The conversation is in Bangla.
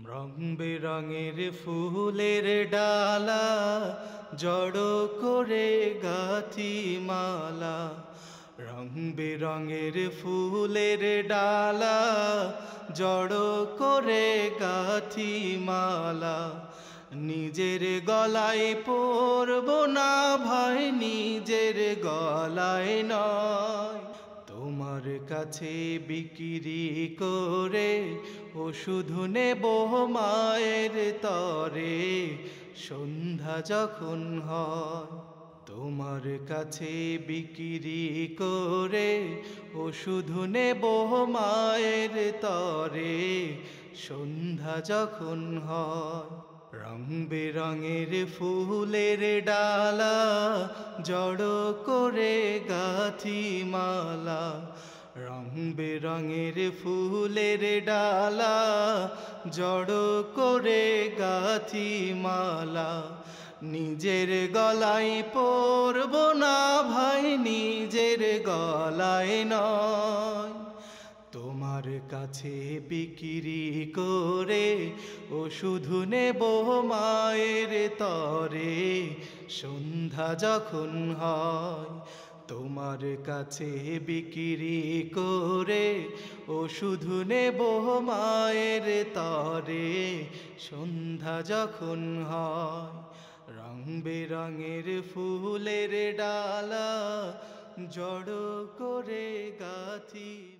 রং বেরঙের ফুলের ডালা জড়ো করে গাঁথি মালা। রং বেরঙের ফুলের ডালা জড়ো করে গাঁথি মালা। নিজের গলায় পরব না ভাই, নিজের গলায় নয়। তোমার কাছে বিক্রি করে ওষুধ নেব মায়ের তরে সন্ধ্যা যখন হয়। তোমার কাছে বিক্রি করে ওষুধ নেব মায়ের তরে সন্ধ্যা যখন হয়। রং বেরঙের ফুলের ডালা জড়ো করে গাঁথি মালা। রং বেরঙের ফুলের ডালা জড়ো করে গাঁথি মালা। নিজের গলায় পরব না ভাই, নিজের গলায় নয়। তোমার কাছে বিক্রি করে ওষুধ নেব মায়ের তরে সন্ধ্যা যখন হয়। তোমার কাছে বিক্রি করে ওষুধ নেব মায়ের তরে সন্ধ্যা যখন হয়। রং বেরঙের ফুলের ডালা জড়ো করে গাঁথি